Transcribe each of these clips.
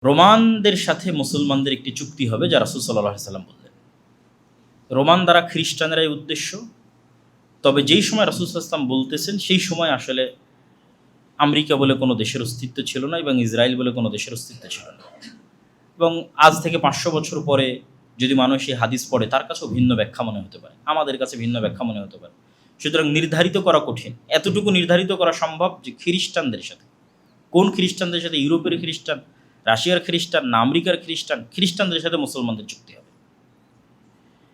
রোমানদের সাথে মুসলমানদের একটি চুক্তি হবে যা রাসূল সাল্লাল্লাহু আলাইহি সাল্লাম বললেন। রোমান দ্বারা খ্রিস্টানেরাই উদ্দেশ্য। তবে যেই সময় রাসূল সাল্লাল্লাহু আলাইহি সাল্লাম বলতেছেন সেই সময় আসলে আমেরিকা বলে কোনো দেশের অস্তিত্ব ছিল না এবং ইসরায়েল বলে কোনো দেশের অস্তিত্ব ছিল না। এবং আজ থেকে ৫০০ বছর পরে যদি মানুষ এই হাদিস পড়ে তার কাছেও ভিন্ন ব্যাখ্যা মনে হতে পারে, আমাদের কাছে ভিন্ন ব্যাখ্যা মনে হতে পারে। সুতরাং নির্ধারিত করা কঠিন। এতটুকু নির্ধারিত করা সম্ভব যে খ্রিস্টানদের সাথে, কোন খ্রিস্টানদের সাথে? ইউরোপের খ্রিস্টান, রাশিয়ার খ্রিস্টান না আমেরিকার খ্রিস্টান? খ্রিস্টানদের সাথে মুসলমানদের চুক্তি হবে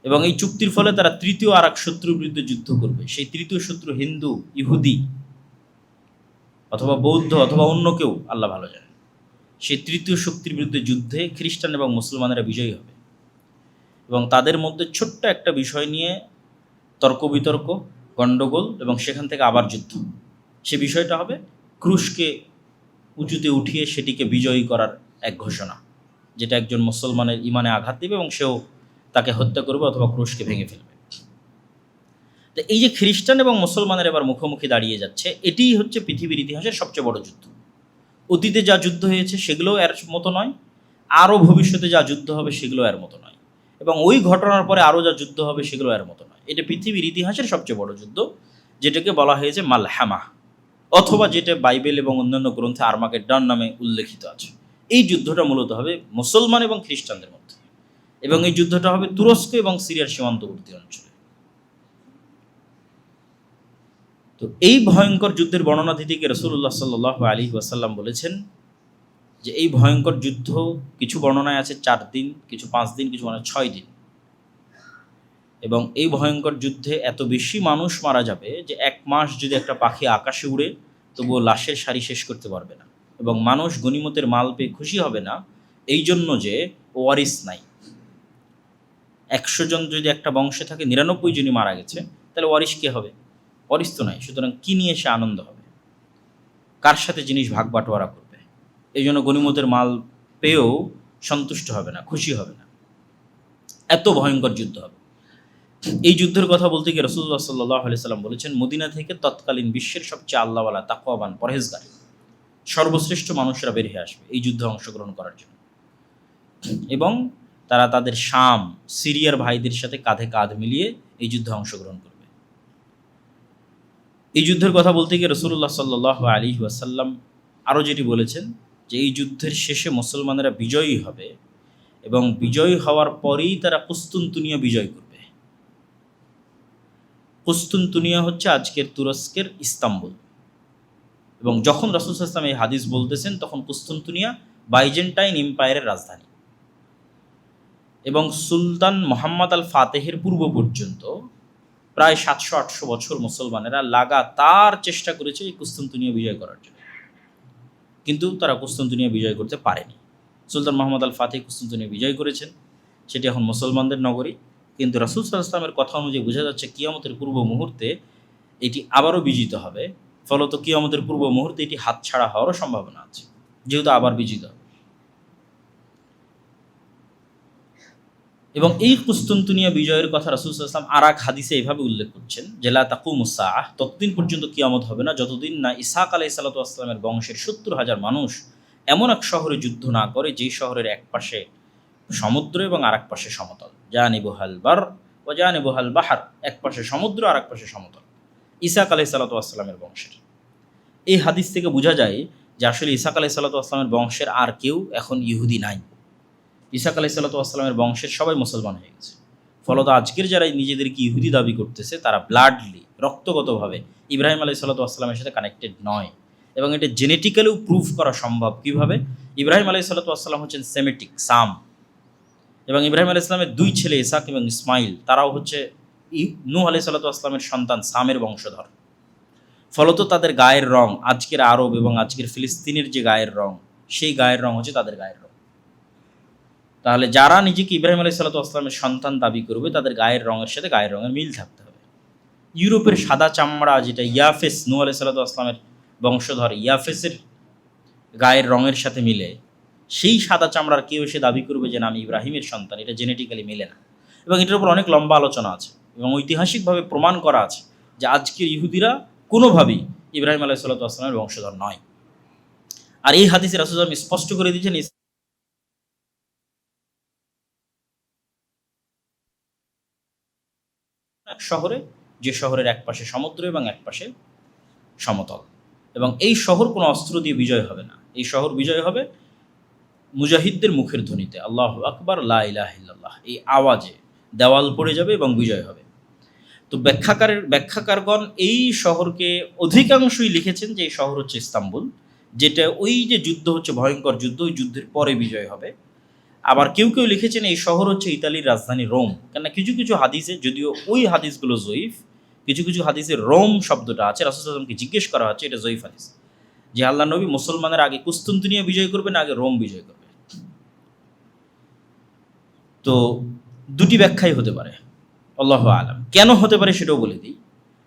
এবং এই চুক্তির ফলে তারা তৃতীয় আর এক শত্রুর বিরুদ্ধে যুদ্ধ করবে। সেই তৃতীয় শত্রু হিন্দু, ইহুদি অথবা বৌদ্ধ অথবা অন্য কেউ, আল্লাহ ভালো জানেন। সেই তৃতীয় শক্তির বিরুদ্ধে যুদ্ধে খ্রিস্টান এবং মুসলমানেরা বিজয়ী হবে এবং তাদের মধ্যে ছোট্ট একটা বিষয় নিয়ে তর্ক বিতর্ক, গণ্ডগোল এবং সেখান থেকে আবার যুদ্ধ। সে বিষয়টা হবে ক্রুশকে উঁচুতে উঠিয়ে সেটিকে বিজয়ী করার এক ঘোষণা, যেটা একজন মুসলমানের ইমানে আঘাত দেবে এবং সেও তাকে হত্যা করবে অথবা ক্রুশকে ভেঙে ফেলবে। তো এই যে খ্রিস্টান এবং মুসলমানের এবার মুখোমুখি দাঁড়িয়ে যাচ্ছে, এটিই হচ্ছে পৃথিবীর ইতিহাসের সবচেয়ে বড় যুদ্ধ। অতীতে যা যুদ্ধ হয়েছে সেগুলোও এর মতো নয়, আরও ভবিষ্যতে যা যুদ্ধ হবে সেগুলো এর মতো নয়, এবং ওই ঘটনার পরে আরও যা যুদ্ধ হবে সেগুলো এর মতো নয়। এটা পৃথিবীর ইতিহাসের সবচেয়ে বড় যুদ্ধ, যেটাকে বলা হয়েছে মালহামা, অথবা যেটা বাইবেল এবং অন্যান্য গ্রন্থে আর্মাগেড্ডন নামে উল্লেখিত আছে। এই যুদ্ধটা মূলত হবে মুসলমান এবং খ্রিস্টানদের মধ্যে, এবং এই যুদ্ধটা হবে তুরস্ক এবং সিরিয়ার সীমান্তবর্তী অঞ্চলে। তো এই ভয়ঙ্কর যুদ্ধের বর্ণনা দিতে গিয়ে রাসূলুল্লাহ সাল্লাল্লাহু আলাইহি ওয়াসাল্লাম বলেছেন যে এই ভয়ঙ্কর যুদ্ধ কিছু বর্ণনায় আছে 4 দিন, কিছু 5 দিন, কিছু 6 দিন, এবং এই ভয়ঙ্কর যুদ্ধে এত বেশি মানুষ মারা যাবে যে 1 মাস যদি একটা পাখি আকাশে উড়ে তবুও লাশের সারি শেষ করতে পারবে না, এবং মানুষ গনিমতের মাল পেয়ে খুশি হবে না এই জন্য যে ওয়ারিস নাই। 100 জন যদি একটা বংশে থাকে, 99 জনই মারা গেছে, তাহলে ওয়ারিস কে হবে? ওয়ারিস তো নাই। সুতরাং কী নিয়ে সে আনন্দ হবে? কার সাথে জিনিস ভাগ বাটোয়ারা করবে? এই জন্য গনিমতের মাল পেয়েও সন্তুষ্ট হবে না, খুশি হবে না। এত ভয়ঙ্কর যুদ্ধ হবে। এই যুদ্ধের কথা বলতে গিয়ে রাসূলুল্লাহ সাল্লাল্লাহু আলাইহি সাল্লাম বলেছেন, মদিনা থেকে তৎকালীন বিশ্বের সবচেয়ে আল্লাহওয়ালা, তাকওয়াবান, পরহেজগার সর্বশ্রেষ্ঠ মানুষরা বের হয়ে আসবে এই যুদ্ধে অংশগ্রহণ করার জন্য, এবং তারা তাদের শাম, সিরিয়ার ভাইদের সাথে কাঁধে কাঁধ মিলিয়ে এই যুদ্ধে অংশগ্রহণ করবে। এই যুদ্ধের কথা বলতে গিয়ে রাসূলুল্লাহ সাল্লাল্লাহু আলাইহি ওয়াসাল্লাম আরও যেটি বলেছেন যে এই যুদ্ধের শেষে মুসলমানেরা বিজয়ী হবে এবং বিজয়ী হওয়ার পরেই তারা কুস্তুনতুনিয়া বিজয় করবে। কুস্তুনতুনিয়া হচ্ছে আজকের তুরস্কের ইস্তাম্বুল, এবং যখন রাসূল সাল্লাল্লাহু আলাইহি ওয়াসাল্লাম এই হাদিস বলতেছেন তখন কুস্তুনতুনিয়া বাইজেন্টাইন এম্পায়ারের রাজধানী, এবং সুলতান মুহাম্মদ আল ফাতেহের পূর্ব পর্যন্ত প্রায় 700-800 বছর মুসলমানেরা লাগাতার চেষ্টা করেছে এই কুস্তুনতুনিয়া বিজয় করার জন্য, কিন্তু তারা কুস্তুনতুনিয়া বিজয় করতে পারেনি। সুলতান মুহাম্মদ আল ফাতেহ কুস্তুনতুনিয়া বিজয় করেছেন, সেটি এখন মুসলমানদের নগরী, কিন্তু রাসূল সাল্লাল্লাহু আলাইহি ওয়াসাল্লামের কথা অনুযায়ী বোঝা যাচ্ছে কিয়ামতের পূর্ব মুহূর্তে এটি আবারও বিজিত হবে। ফলত কিয়ামতের পূর্ব মুহূর্তে এটি হাতছাড়া হওয়ারও সম্ভাবনা আছে, যেহেতু আবার বিজিত হবে। এবং এই কুস্তুনতুনিয়া বিজয়ের কথা রাসূল সাল্লাল্লাহু আলাইহি ওয়াসাল্লাম আর এক হাদিসে এভাবে উল্লেখ করছেন যে লা তাকুমুস সাআহ, ততদিন পর্যন্ত কিয়ামত হবে না যতদিন না ইসহাক আলাইহিস সালাতু ওয়াস সালামের বংশের 70,000 মানুষ এমন এক শহরে যুদ্ধ না করে যেই শহরের এক পাশে সমুদ্র এবং আর এক পাশে সমতল। জানিবুহাল বার ওয়া জানিবুহাল বাহর, এক পাশে সমুদ্র আর এক পাশে সমতল, ইসহাক আলাইহিস সালাতু ওয়াস সালামের বংশের। এই হাদিস থেকে বোঝা যায় যে আসলে ইসহাক আলাইহিস সালাতু ওয়াস সালামের বংশের আর কেউ এখন ইহুদি নাই। ইসহাক আলাইহিস সালাতু ওয়াস সালামের বংশের সবাই মুসলমান হয়ে গেছে। ফলত আজকের যারা নিজেদেরকে ইহুদি দাবি করতেছে তারা ব্লাডলি, রক্তগতভাবে ইব্রাহিম আলাইহিস সালাতু ওয়াস সালামের সাথে কানেক্টেড নয়, এবং এটা জেনেটিক্যালিও প্রুভ করা সম্ভব। কীভাবে? ইব্রাহিম আলাইহিস সালাতু ওয়াস সালাম হচ্ছেন সেমিটিক, সাম, এবং ইব্রাহিম আলাইহিস সালামের 2 ছেলে ইসহাক এবং ইসমাইল, তারাও হচ্ছে নূহ আলাইহিস সালাতু ওয়াস সালামের সন্তান, সামের বংশধর। ফলত তাদের গায়ের রং, আজকের আরব এবং আজকের ফিলিস্তিনের যে গায়ের রং, সেই গায়ের রং হচ্ছে তাদের গায়ের রং। তাহলে যারা নিজেকে ইব্রাহিম আলাইহিস সালাতু ওয়াস সালামের সন্তান দাবি করবে তাদের গায়ের রঙের সাথে গায়ের রঙের মিল থাকতে হবে। ইউরোপের সাদা চামড়া, যেটা ইয়াফেস, নূহ আলাইহিস সালাতু ওয়াস সালামের বংশধর ইয়াফেসের গায়ের রঙের সাথে মিলে, সেই সাদা চামড়ার কেউ এসে দাবি করবে যে না আমি ইব্রাহিমের সন্তান, এটা জেনেটিক্যালি মিলে না। এবং এটার উপর অনেক লম্বা আলোচনা আছে এবং ঐতিহাসিকভাবে প্রমাণ করা আছে যে আজকের ইহুদিরা কোনোভাবেই ইব্রাহিম আলাইহিস সালাতু ওয়াস সালামের বংশধর নয়। আর এই হাদিসে রাসূল সাল্লাল্লাহু আলাইহি ওয়াসাল্লাম স্পষ্ট করে দিয়েছেন এক শহরে, যে শহরের এক পাশে সমুদ্র এবং এক পাশে সমতল, এবং এই শহর কোনো অস্ত্র দিয়ে বিজয় হবে না। এই শহর বিজয় হবে মুজাহিদদের মুখের ধ্বনিতে, আল্লাহু আকবার, লা ইলাহা ইল্লাল্লাহ, এই আওয়াজে দেওয়াল পড়ে যাবে এবং বিজয় হবে। তো ব্যাখ্যাকারগণ এই শহরকে অধিকাংশই লিখেছেন যে এই শহর হচ্ছে ইস্তাম্বুল, যেটা ওই যে যুদ্ধ হচ্ছে, ভয়ঙ্কর যুদ্ধ, ওই যুদ্ধের পরে বিজয় হবে। আবার কেউ কেউ লিখেছেন এই শহর হচ্ছে ইতালির রাজধানী রোম, কেননা কিছু কিছু হাদিসে, যদিও ওই হাদিসগুলো জয়ীফ, কিছু কিছু হাদিসে রোম শব্দটা আছে। রাসূল সাল্লাল্লাহু আলাইহি ওয়াসাল্লামকে জিজ্ঞেস করা হচ্ছে, এটা জয়ীফ হাদিস, যে আল্লাহ নবী মুসলমানের আগে কুস্তুনতুনিয়া বিজয় করবে না আগে রোম বিজয় করবে। তো দুটি ব্যাখ্যাই হতে পারে, আল্লাহু আলাম। কেন হতে পারে সেটাও বলে দিই,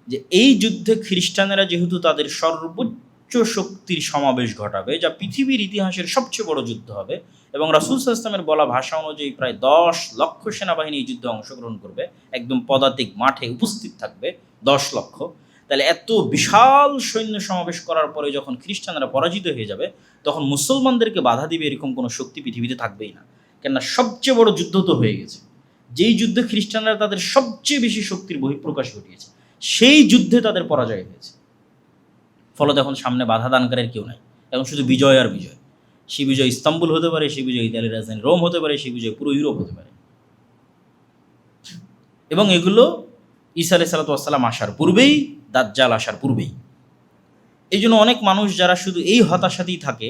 যে এই যুদ্ধে খ্রিস্টানেরা যেহেতু তাদের সর্বোচ্চ শক্তির সমাবেশ ঘটাবে, যা পৃথিবীর ইতিহাসের সবচেয়ে বড় যুদ্ধ হবে, এবং রাসূল সাল্লাল্লাহু আলাইহি ওয়াসাল্লামের বলা ভাষা অনুযায়ী প্রায় 10 লক্ষ সেনাবাহিনী এই যুদ্ধে অংশগ্রহণ করবে, একদম পদাতিক মাঠে উপস্থিত থাকবে 10 লক্ষ। তাহলে এত বিশাল সৈন্য সমাবেশ করার পরে যখন খ্রিস্টানরা পরাজিত হয়ে যাবে, তখন মুসলমানদেরকে বাধা দিবে এরকম কোনো শক্তি পৃথিবীতে থাকবেই না, কেননা সবচেয়ে বড় যুদ্ধ তো হয়ে গেছে। যেই যুদ্ধে খ্রিস্টানরা তাদের সবচেয়ে বেশি শক্তির বহিঃপ্রকাশ ঘটিয়েছে, সেই যুদ্ধে তাদের পরাজয় হয়েছে। ফলত এখন সামনে বাধা দানকারীর কেউ নাই, এখন শুধু বিজয় আর বিজয়। সেই বিজয় ইস্তাম্বুল হতে পারে, সেই বিজয় ইতালির রাজধানী রোম হতে পারে, সেই বিজয় পুরো ইউরোপ হতে পারে। এবং এগুলো ঈসা আলাইহিস সালাতু ওয়াস সালাম আসার পূর্বেই, দাজ্জাল আসার পূর্বেই। এই জন্য অনেক মানুষ যারা শুধু এই হতাশাতেই থাকে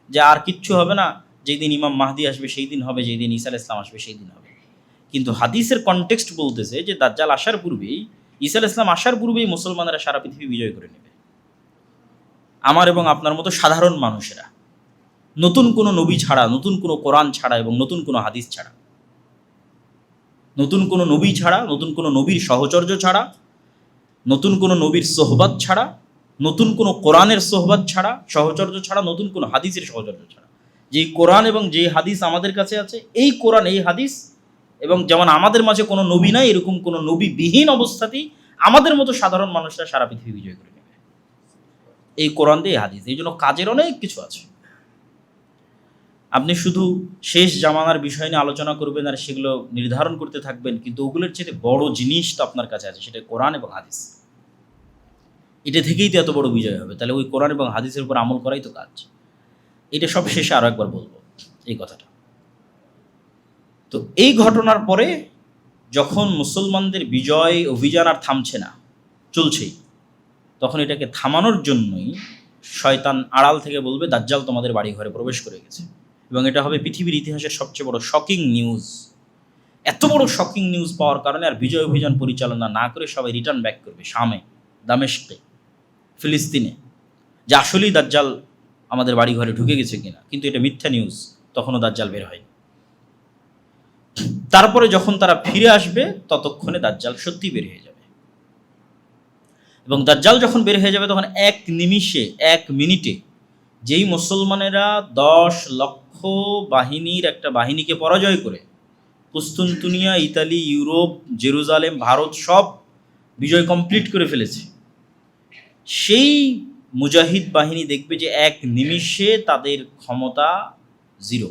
যে আর কিচ্ছু হবে না, যেই দিন ইমাম মাহদি আসবে সেই দিন হবে, যেই দিন ঈসা আলাইহিস সালাম আসবে সেই দিন হবে। কিন্তু হাদিসের কনটেক্সট বলতেছে যে দাজ্জাল আসার পূর্বেই, ঈসা আলাইহিস সালাম আসার পূর্বেই মুসলমানেরা সারা পৃথিবী বিজয় করে নেবে। আমার এবং আপনার মতো সাধারণ মানুষেরা, নতুন কোনো নবী ছাড়া, নতুন কোনো কোরআন ছাড়া এবং নতুন কোনো হাদিস ছাড়া, নতুন কোনো নবী ছাড়া, নতুন কোনো নবীর সহচর্য ছাড়া, নতুন কোনো নবীর সোহবাত ছাড়া, নতুন কোনো কোরআনের সোহবাত ছাড়া, সহচর্য ছাড়া, নতুন কোনো হাদিসের সহচর্য ছাড়া, যেই কোরআন এবং যেই হাদিস আমাদের কাছে আছে, এই কোরআন এই হাদিস, এবং যেমন আমাদের মাঝে কোনো নবী নাই, এরকম কোনো নবীবিহীন অবস্থাতেই আমাদের মতো সাধারণ মানুষরা সারা পৃথিবী বিজয় করে নেবে এই কোরআন দিয়ে, হাদিস। এই জন্য কাজের অনেক কিছু আছে। আপনি শুধু শেষ জামানার বিষয় নিয়ে আলোচনা করবেন আর সেগুলো নির্ধারণ করতে থাকবেন, কিন্তু ওগুলোর চেয়ে বড় জিনিস তো আপনার কাছে আছে, সেটা কোরআন এবং হাদিস। এটা থেকেই তো এত বড় বিজয় হবে, তাহলে ওই কোরআন এবং হাদিসের উপর আমল করাই তো কাজ। এটা সব শেষে আরও একবার বলবো এই কথাটা। তো এই ঘটনার পরে যখন মুসলমানদের বিজয় অভিযান আর থামছে না, চলছেই, তখন এটাকে থামানোর জন্যই শয়তান আড়াল থেকে বলবে দাজ্জাল তোমাদের বাড়ি ঘরে প্রবেশ করে গেছে, এবং এটা হবে পৃথিবীর ইতিহাসের সবচেয়ে বড় শকিং নিউজ। এত বড় শকিং নিউজ পাওয়ার কারণে আর বিজয় অভিযান পরিচালনা না করে সবাই রিটার্ন ব্যাক করবে শামে, দামেস্কে, ফিলিস্তিনে, যে আসলেই দাজ্জাল আমাদের বাড়ি ঘরে ঢুকে গেছে কিনা। কিন্তু এটা মিথ্যা নিউজ, তখনও দাজ্জাল বের হয়। তারপরে যখন তারা ফিরে আসবে ততক্ষণে দাজ্জাল সত্যি বের হয়ে যাবে, এবং দাজ্জাল যখন বের হয়ে যাবে তখন এক নিমিষে, এক মিনিটে যেই মুসলমানেরা 10 লক্ষ বাহিনীর একটা বাহিনীকে পরাজয় করে কুস্তুনতুনিয়া, ইতালি, ইউরোপ, জেরুজালেম, ভারত সব বিজয় কমপ্লিট করে ফেলেছে, সেই মুজাহিদ বাহিনী দেখবে যে এক নিমিষে তাদের ক্ষমতা জিরো,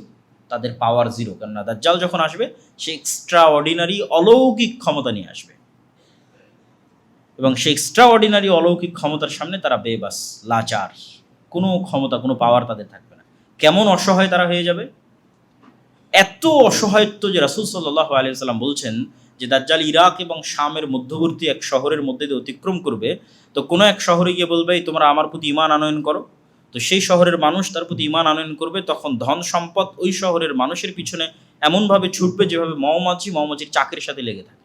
তাদের পাওয়ার জিরো। কেননা দাজ্জাল যখন আসবে সে এক্সট্রা অর্ডিনারি অলৌকিক ক্ষমতা নিয়ে আসবে, এবং সেই এক্সট্রা অর্ডিনারি অলৌকিক ক্ষমতার সামনে তারা বেবাস, লাচার, কোনো ক্ষমতা, কোনো পাওয়ার তাদের থাকবে না। কেমন অসহায় তারা হয়ে যাবে, এত অসহায়ত্ব যে রাসূল সাল্লাল্লাহু আলাইহি ওয়াসাল্লাম বলছেন যে দাজ্জাল ইরাক এবং শামের মধ্যবর্তী এক শহরের মধ্যে দিয়ে অতিক্রম করবে, তো কোনো এক শহরে গিয়ে বলবে তোমরা আমার প্রতি ঈমান আনয়ন করো, তো সেই শহরের মানুষ তার প্রতি ঈমান আনয়ন করবে, তখন ধন সম্পদ ওই শহরের মানুষের পিছনে এমনভাবে ছুটবে যেভাবে মৌমাছির চাকের সাথে লেগে থাকে।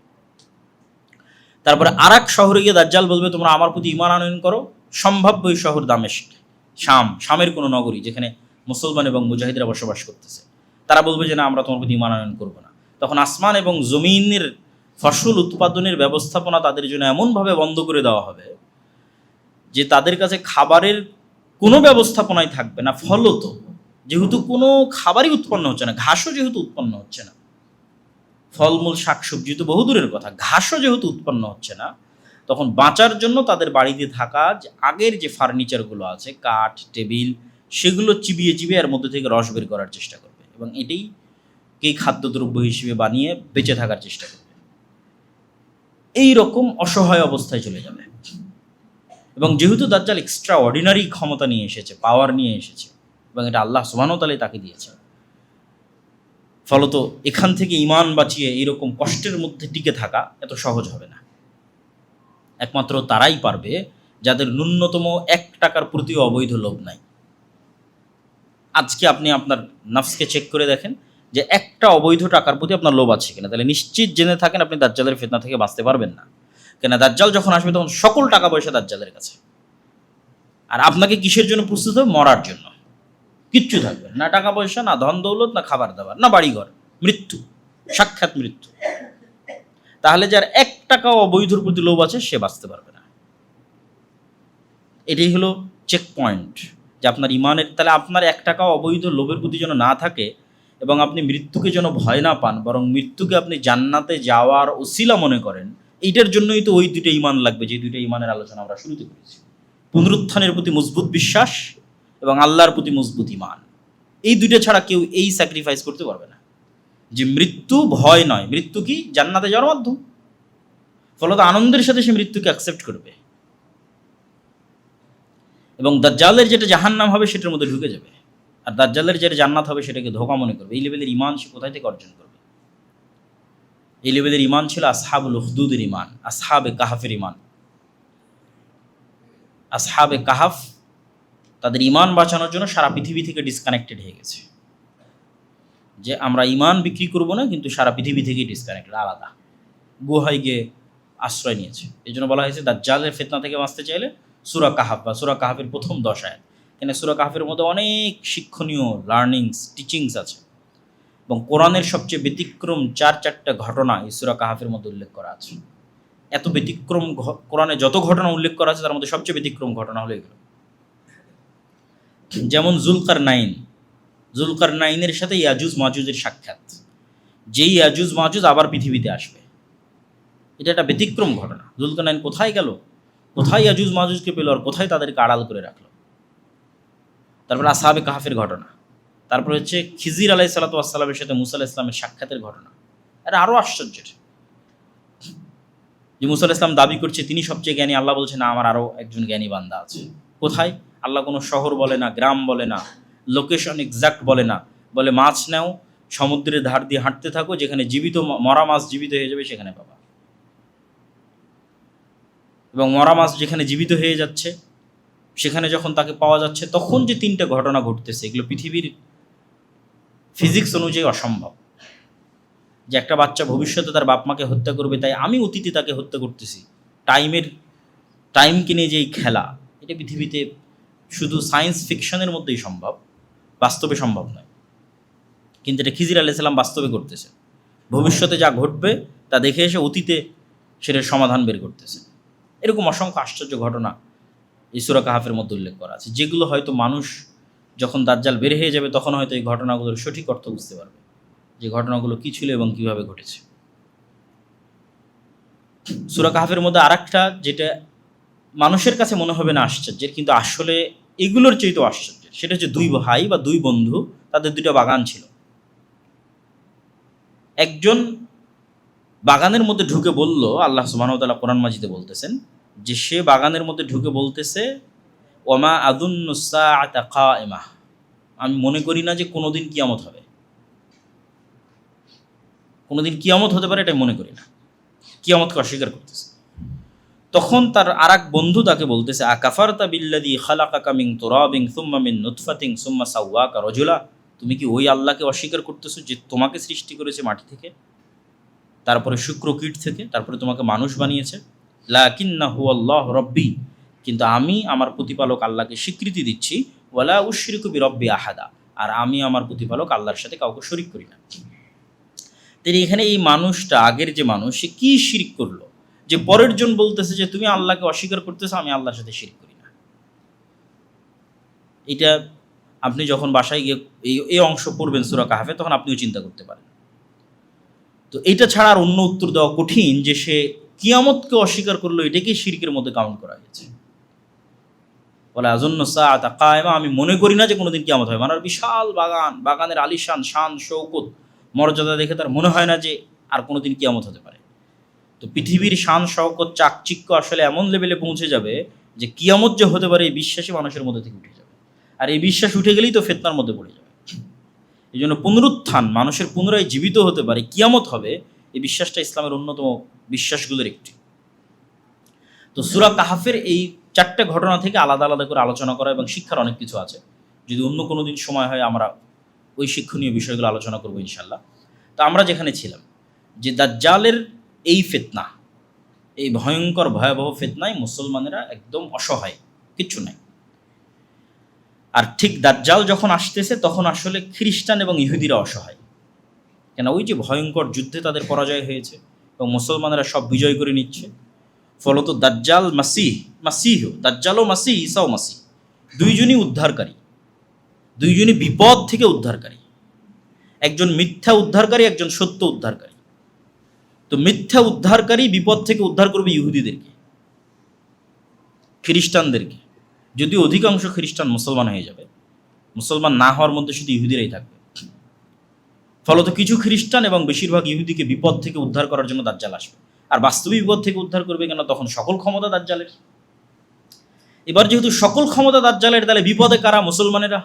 তারপরে আর এক শহরে গিয়ে দাজ্জাল বলবে তোমরা আমার প্রতি ঈমান আনয়ন করো, সম্ভাব্য ওই শহর দামেস্ক, শামের কোনো নগরী যেখানে মুসলমান এবং মুজাহিদরা বসবাস করতেছে, তারা বলবে যে না, আমরা তোমার প্রতি ঈমান আনয়ন করবো না। তখন আসমান এবং জমিনের ফসল উৎপাদনের ব্যবস্থাপনা তাদের জন্য এমনভাবে বন্ধ করে দেওয়া হবে যে তাদের কাছে খাবারের কোনো ব্যবস্থাপনাই থাকবে না। ফলত যেহেতু কোনো খাবারই উৎপন্ন হচ্ছে না, ঘাসও যেহেতু উৎপন্ন হচ্ছে না, ফলমূল শাকসবজি তো বহু দূরের কথা, ঘাসও যেহেতু উৎপন্ন হচ্ছে না, তখন বাঁচার জন্য তাদের বাড়িতে থাকা আগের যে ফার্নিচারগুলো আছে, কাঠ, টেবিল, সেগুলো চিবিয়ে চিবিয়ে এর মধ্যে থেকে রস বের করার চেষ্টা করবে, এবং এটাই খাদ্যদ্রব্য হিসেবে বানিয়ে বেঁচে থাকার চেষ্টা করবে। এই রকম অসহায় অবস্থায় চলে যাবে। এবং যেহেতু দাজ্জাল এক্সট্রা অর্ডিনারি ক্ষমতা নিয়ে এসেছে, পাওয়ার নিয়ে এসেছে, এবং এটা আল্লাহ সুবহানাহু ওয়া তাআলাই তাকে দিয়েছে, ফলত এখান থেকে ঈমান বাঁচিয়ে এইরকম কষ্টের মধ্যে টিকে থাকা এত সহজ হবে না। একমাত্র তারাই পারবে যাদের ন্যূনতম 1 টাকার প্রতিও অবৈধ লোভ নাই। আজকে আপনি আপনার নফসকে চেক করে দেখেন যে একটা অবৈধ টাকার প্রতি আপনার লোভ আছে কিনা, তাহলে নিশ্চিত জেনে থাকেন আপনি দাজ্জালের ফিতনা থেকে বাঁচতে পারবেন না। কেন দাজ্জাল যখন আসবে তখন সকল টাকা পয়সা দাজ্জালের কাছে, আর আপনাকে কিসের জন্য প্রস্তুত হবে? মরার জন্য। কিচ্ছু থাকবে না, টাকা পয়সা, না ধন দৌলত, না খাবার দাবার, না বাড়িঘর, মৃত্যু, সাক্ষাৎ মৃত্যু। তাহলে যার 1 টাকাও অবৈধর প্রতি লোভ আছে সে বাঁচতে পারবে না। এটাই হলো চেক পয়েন্ট যে আপনার ইমানের, তাহলে আপনার 1 টাকাও অবৈধ লোভের প্রতি যেন না থাকে এবং আপনি মৃত্যুকে যেন ভয় না পান, বরং মৃত্যুকে আপনি জান্নাতে যাওয়ার ওসিলা মনে করেন। এইটার জন্যই তো ওই 2টা ইমান লাগবে, যে 2টা ইমানের আলোচনা আমরা শুরুতে করেছি। পুনরুত্থানের প্রতি মজবুত বিশ্বাস এবং আল্লাহর প্রতি মজবুত ইমান, এই 2টা ছাড়া কেউ এই স্যাক্রিফাইস করতে পারবে না। যে মৃত্যু ভয় নয়, মৃত্যু কি জান্নাতে যাওয়ার মাধ্যম, ফলত আনন্দের সাথে সে মৃত্যুকে অ্যাকসেপ্ট করবে এবং দাজ্জালের যেটা জাহান্নাম হবে সেটার মধ্যে ঢুকে যাবে, আর দাজ্জালের যেটা জান্নাত হবে সেটাকে ধোঁকা মনে করবে। এই লেভেলের ইমান সে কোথায় থেকে অর্জন করবে? এই লেভেলের ইমান ছিল আসহাবুল উখদুদের ইমান, আসহাবে কাহাফের ইমান। আসহাবে কাহাফ তাদের ইমান বাঁচানোর জন্য সারা পৃথিবী থেকে ডিসকানেক্টেড হয়ে গেছে, যে আমরা ইমান বিক্রি করব না, কিন্তু সারা পৃথিবী থেকেই ডিসকানেক্টেড, আলাদা গুহায় গিয়ে আশ্রয় নিয়েছে। এই জন্য বলা হয়েছে দাজ্জালের ফিতনা থেকে বাঁচতে চাইলে সূরা কাহাফ বা সূরা কাহাফের প্রথম 10 আয়াত, এখানে সূরা কাহাফের মধ্যে অনেক শিক্ষণীয় লার্নিংস, টিচিংস আছে, এবং কোরআনের সবচেয়ে ব্যতিক্রম 4-4টা ঘটনা এই সূরা কাহাফের মধ্যে উল্লেখ করা আছে। এত ব্যতিক্রম কোরআনে যত ঘটনা উল্লেখ করা আছে তার মধ্যে সবচেয়ে ব্যতিক্রম ঘটনা হলো এগুলো। যেমন জুলকারনাইনের সাথে ইয়াজুজ মাজুজের সাক্ষাৎ, যেই ইয়াজুজ মাজুজ আবার পৃথিবীতে আসবে, এটা একটা ব্যতিক্রম ঘটনা। জুলকারনাইন কোথায় গেল, কোথায় ইয়াজুজ মাজুজকে পেল, আর কোথায় তাদেরকে আড়াল করে রাখলো। তারপর আসহাবে কাহাফের ঘটনা, তারপর হচ্ছে খিজির আলাইহিস সালাতু ওয়াস সালামের সাথে মুসা আলাইহিস সালামের সাক্ষাতের ঘটনা। এটা আরও আশ্চর্যের, যে মুসা আলাইহিস সালাম দাবি করছে তিনি সবচেয়ে জ্ঞানী, আল্লাহ বলছে না, আমার আরও একজন জ্ঞানী বান্দা আছে। কোথায়? আল্লাহ কোনো শহর বলে না, গ্রাম বলে না, লোকেশন এক্সাক্ট বলে না, বলে মাছ নাও, সমুদ্রের ধার দিয়ে হাঁটতে থাকো, যেখানে জীবিত মরা মাছ জীবিত হয়ে যাবে সেখানে পাবা। এবং মরা মাছ যেখানে জীবিত হয়ে যাচ্ছে সেখানে যখন তাকে পাওয়া যাচ্ছে, তখন যে 3টা ঘটনা ঘটতেছে, এগুলো পৃথিবীর ফিজিক্স অনুযায়ী অসম্ভব। যে একটা বাচ্চা ভবিষ্যতে তার বাপ মাকে হত্যা করবে, তাই আমি অতীতে তাকে হত্যা করতেছি, টাইমকে নিয়ে যেই খেলা, এটা পৃথিবীতে শুধু সায়েন্স ফিকশনের মধ্যেই সম্ভব, বাস্তবে সম্ভব নয়। কিন্তু এটা খিজির আলাইহিস সালাম বাস্তবে করতেছে, ভবিষ্যতে যা ঘটবে তা দেখে এসে অতীতে সেটার সমাধান বের করতেছে। এরকম অসংখ্য আশ্চর্য ঘটনা এই সূরা কাহাফের মধ্যে উল্লেখ করা আছে, যেগুলো হয়তো মানুষ যখন দাজ্জাল বের হয়ে যাবে তখন হয়তো এই ঘটনাগুলোর সঠিক অর্থ বুঝতে পারবে, যে ঘটনাগুলো কী ছিল এবং কীভাবে ঘটেছে। সূরা কাহাফের মধ্যে আরেকটা যেটা মানুষের কাছে মনে হবে না আশ্চর্যের, কিন্তু আসলে এগুলোর চেয়েও আশ্চর্যের, সেটা হচ্ছে 2 ভাই বা 2 বন্ধু, তাদের 2টা বাগান ছিল। একজন বাগানের মধ্যে ঢুকে বলল, আল্লাহ সুবহানাহু ওয়া তাআলা কোরআন মাজিদে বলতেছেন যে সে বাগানের মধ্যে ঢুকে বলতেছে, ওয়ামা আযুন্নু সাআতা কায়িমা, আমি মনে করি না যে কোনোদিন কিয়ামত হবে, কোনোদিন কিয়ামত হতে পারে এটা মনে করি না, কিয়ামতকে অস্বীকার করতেছে। তখন তার আরেক বন্ধু তাকে বলতেছে, আকাফারতা বিল্লাযী খালাকাকা মিন তুরাবিন সুম্মা মিন নুতফাতিন সুম্মা সাওয়াকা রাজুলা, তুমি কি ওই আল্লাহকে অস্বীকার করতেছো যে তোমাকে সৃষ্টি করেছে মাটি থেকে, তারপরে শুক্রকীট থেকে, তারপরে তোমাকে মানুষ বানিয়েছে। লাকিন্নাহু আল্লাহু রাব্বি, কিন্তু আমি আমার প্রতিপালক আল্লাহকে স্বীকৃতি দিচ্ছি, ওয়ালা উশরিকু বিরাব্বি আহাদা, আর আমি আমার প্রতিপালক আল্লাহর সাথে কাউকে শরীক করি না। তিনি এখানে এই মানুষটা, আগের যে মানুষ, সে কী শিরক করলো যে পরের জন বলতেছে যে তুমি আল্লাহকে অস্বীকার করতেছো, আমি আল্লাহর সাথে শিরক করি না। এটা আপনি যখন বাসায় গিয়ে এই অংশ পড়বেন সূরা কাহাফে, তখন আপনিও চিন্তা করতে পারেন। তো এটা ছাড়া আর অন্য উত্তর দেওয়া কঠিন যে সে কিয়ামতকে অস্বীকার করলো, এটাকেই শিরকের মধ্যে কাউন্ট করা হয়েছে। বলে আযুন্নু সাআতা কায়িমা, আমি মনে করি না যে কোনোদিন কিয়ামত হবে। মানে বিশাল বাগানের আলিশান শান শৌকত মর্যাদা দেখে তার মনে হয় না যে আর কোনোদিন কিয়ামত হতে পারে। তো পৃথিবীর শান শওকত চাকচিক্য আসলে এমন লেভেলে পৌঁছে যাবে যে কিয়ামত যে হতে পারে এই বিশ্বাসই মানুষের মধ্যে থেকে উঠে যাবে। আর এই বিশ্বাস উঠে গেলেই তো ফিতনার মধ্যে পড়ে যাবে। এই জন্য পুনরুত্থান, মানুষের পুনরায় জীবিত হতে পারে, কিয়ামত হবে, এই বিশ্বাসটা ইসলামের অন্যতম বিশ্বাসগুলোর একটি। তো সূরা কাহফের এই 4টে ঘটনা থেকে আলাদা আলাদা করে আলোচনা করা এবং শিক্ষার অনেক কিছু আছে। যদি অন্য কোনো দিন সময় হয় আমরা ওই শিক্ষণীয় বিষয়গুলো আলোচনা করবো ইনশাল্লাহ। তো আমরা যেখানে ছিলাম যে দাজ্জালের এই ফিতনা, এই ভয়ঙ্কর ভয়াবহ ফিতনায় মুসলমানেরা একদম অসহায়, কিচ্ছু নাই। আর ঠিক দাজ্জাল যখন আসতেছে তখন আসলে খ্রিস্টান এবং ইহুদিরা অসহায়, কেন ওই যে ভয়ঙ্কর যুদ্ধে তাদের পরাজয় হয়েছে এবং মুসলমানেরা সব বিজয় করে নিচ্ছে। ফলত দাজ্জাল মাসিহ, দাজ্জালও মাসিহ, ঈসাও মাসিহ, দুইজনই উদ্ধারকারী, দুইজনই বিপদ থেকে উদ্ধারকারী। একজন মিথ্যা উদ্ধারকারী, একজন সত্য উদ্ধারকারী। তো মিথ্যা উদ্ধারকারী বিপদ থেকে উদ্ধার করবে ইহুদিদেরকে, খ্রিস্টানদেরকে। যদিও অধিকাংশ খ্রিস্টান মুসলমান হয়ে যাবে, মুসলমান না হওয়ার মধ্যে শুধু ইহুদিরাই থাকবে। ফলত কিছু খ্রিস্টান এবং বেশিরভাগ ইহুদিকে বিপদ থেকে উদ্ধার করার জন্য দাজ্জাল আসবে। আর বাস্তবিক বিপদ থেকে উদ্ধার করবে কেন? তখন সকল ক্ষমতা দাজ্জালের। এবার যেহেতু সকল ক্ষমতা দাজ্জালের, তাহলে বিপদে কারা? মুসলমানেরা।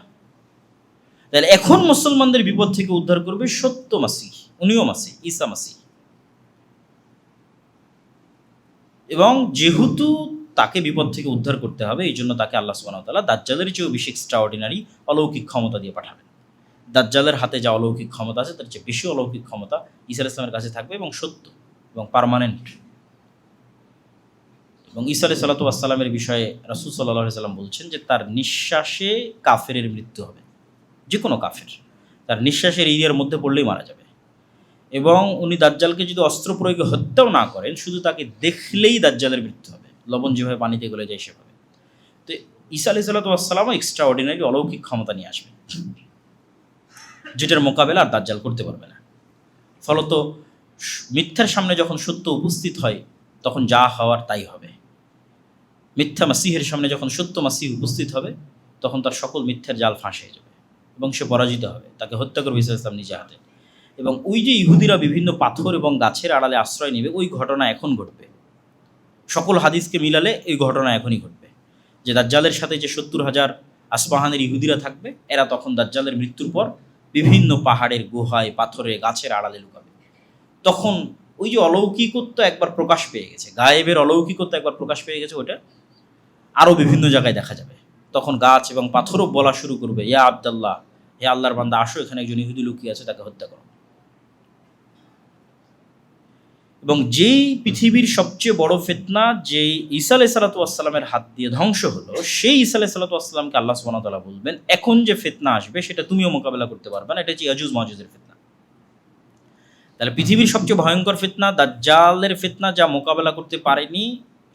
তাহলে এখন মুসলমানদের বিপদ থেকে উদ্ধার করবে সত্য মাসিহ, উনিও মাসিহ, ঈসা মাসিহ। এবং যেহেতু তাকে বিপদ থেকে উদ্ধার করতে হবে, এই জন্য তাকে আল্লাহ সুবহানাহু ওয়া তাআলা দাজ্জালের চেয়েও বেশি এক্সট্রাঅর্ডিনারি অলৌকিক ক্ষমতা দিয়ে পাঠাবেন। দাজ্জালের হাতে যা অলৌকিক ক্ষমতা আছে তার চেয়ে বেশি অলৌকিক ক্ষমতা ঈসা আলাইহিস সালামের কাছে থাকবে, এবং সত্য এবং পার্মানেন্ট। এবং ঈসা আলাইহিস সালামের বিষয়ে রাসূল সাল্লাল্লাহু আলাইহি ওয়াসাল্লাম বলছেন যে তার নিঃশ্বাসে কাফেরের মৃত্যু হবে, যে কোনো কাফের তার নিঃশ্বাসের এরিয়ার মধ্যে পড়লেই মারা যাবে। এবং উনি দাজ্জালকে যদি অস্ত্র প্রয়োগে হত্যাও না করেন, শুধু তাকে দেখলেই দাজ্জালের মৃত্যু হবে, লবণ যেভাবে পানিতে গলে যায় সেভাবে। তো ঈসা আলাইহিস সালামও এক্সট্রা অর্ডিনারি অলৌকিক ক্ষমতা নিয়ে আসবে, যেটার মোকাবেলা আর দাজ্জাল করতে পারবে না। ফলত মিথ্যার সামনে যখন সত্য উপস্থিত হয় তখন যা হওয়ার তাই হবে। মিথ্যা মাসিহের সামনে যখন সত্য মাসিহ উপস্থিত হবে তখন তার সকল মিথ্যার জাল ফাঁস হয়ে যাবে এবং সে পরাজিত হবে, তাকে হত্যা করবে ঈসা আলাইহিস সালাম নিজে হাতে। এবং ওই যে ইহুদিরা বিভিন্ন পাথর এবং গাছের আড়ালে আশ্রয় নেবে, ওই ঘটনা এখন ঘটবে। সকল হাদিসকে মিলালে এই ঘটনা এখনই ঘটবে, যে দাজ্জালের সাথে যে 70,000 আসবাহানের ইহুদিরা থাকবে, এরা তখন দাজ্জালের মৃত্যুর পর বিভিন্ন পাহাড়ের গুহায়, পাথরে, গাছের আড়ালে লুকাবে। তখন ওই যে অলৌকিকত্ব একবার প্রকাশ পেয়ে গেছে, গায়েবের অলৌকিকত্ব একবার প্রকাশ পেয়ে গেছে, ওটা আরও বিভিন্ন জায়গায় দেখা যাবে। তখন গাছ এবং পাথরও বলা শুরু করবে, ইয়া আব্দাল্লাহ, হে আল্লাহর বান্দা, আসো, এখানে একজন ইহুদি লুকিয়ে আছে, তাকে হত্যা করো। এবং যেই পৃথিবীর সবচেয়ে বড় ফিতনা, যেই ঈসা আলাইহিস সালামের হাত দিয়ে ধ্বংস হলো, সেই ঈসা আলাইহিস সালামকে আল্লাহ সুবহানাহু ওয়া তাআলা বলবেন, এখন যে ফিতনা আসবে সেটা তুমিও মোকাবেলা করতে পারবে না, এটা হচ্ছে ইয়াজুজ মাজুজের ফিতনা। তাহলে পৃথিবীর সবচেয়ে ভয়ঙ্কর ফিতনা দাজ্জালের ফিতনা, যা মোকাবেলা করতে পারেনি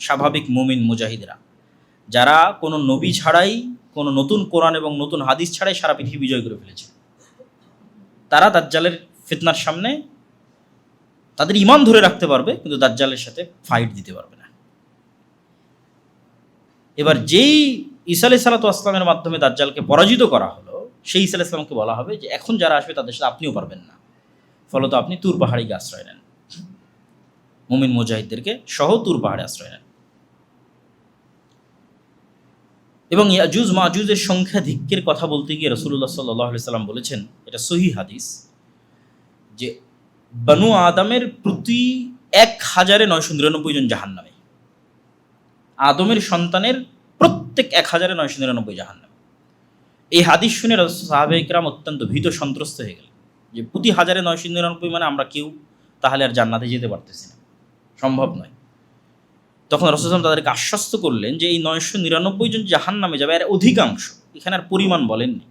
স্বাভাবিক মুমিন মুজাহিদরা, যারা কোনো নবী ছাড়াই, কোনো নতুন কোরআন এবং নতুন হাদিস ছাড়াই সারা পৃথিবী বিজয় করে ফেলেছে। তারা দাজ্জালের ফিতনার সামনে তাদের ঈমান ধরে রাখতে পারবে, কিন্তু দাজ্জালের সাথে ফাইট দিতে পারবে না। এবার যেই ঈসা আলাইহিস সালামের মাধ্যমে দাজ্জালকে পরাজিত করা হলো, সেই ঈসা আলাইহিস সালামকে বলা হবে যে এখন যারা আসবে তাদের সাথে আপনিও পারবেন না, ফলত আপনি তুর পাহাড়ে গিয়ে আশ্রয় নেন, মুমিন মুজাহিদদেরকে সহ তুর পাহাড়ে আশ্রয় নেন। এবং ইয়াজুজ মাজুজের সংখ্যাধিক্যের কথা বলতে গিয়ে রাসূলুল্লাহ সাল্লাল্লাহু আলাইহি সাল্লাম বলেছেন, এটা সহিহ হাদিস, যে বনু আদমের প্রতি ১,৯৯৯ জন জাহান্নামে, আদমের সন্তানের প্রত্যেক ১,৯৯৯ জাহান্নামে। এই হাদিস শুনে সাহাবায়ে কেরাম অত্যন্ত ভীত সন্ত্রস্ত হয়ে গেলেন, যে প্রতি ১,৯৯৯ মানে আমরা কেউ তাহলে আর জান্নাতে যেতে পারতেছি না, সম্ভব নয়। তখন রাসূল সাল্লাল্লাহু আলাইহি ওয়াসাল্লাম তাদেরকে আশ্বস্ত করলেন যে এই ৯৯৯ জন জাহান্নামে যাবে, এর অধিকাংশ, এখানে আর পরিমাণ বলেননি,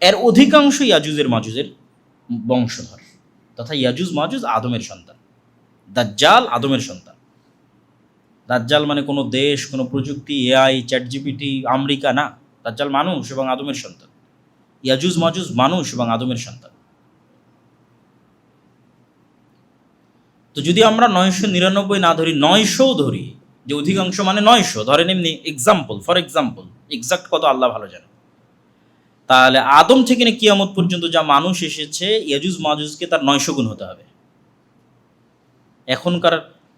এর অধিকাংশ ইয়াজুজের মাজুজের বংশধর, তথা ইয়াজুজ মাজুজ আদমের সন্তান, দাজ্জাল আদমের সন্তান। দাজ্জাল মানে কোনো দেশ, কোনো প্রযুক্তি, এআই, চ্যাটজিপিটি, আমেরিকা না, দাজ্জাল মানুষ এবং আদমের সন্তান। ইয়াজুজ মাজুজ মানুষ এবং আদমের সন্তান। তো যদি আমরা ৯৯৯ না ধরি, ৯০০ ধরি, যে অধিকাংশ মানে ৯০০ ধরেন, এমনি এক্সাম্পল, ফর এক্সাম্পল, এক্সাক্ট কত আল্লাহ ভালো জানে, তাহলে আদম থেকে নিয়ে কিয়ামত পর্যন্ত যা মানুষ এসেছে, ইয়াজুজ মাজুজকে তার ৯০০ গুণ হতে হবে। এখনকার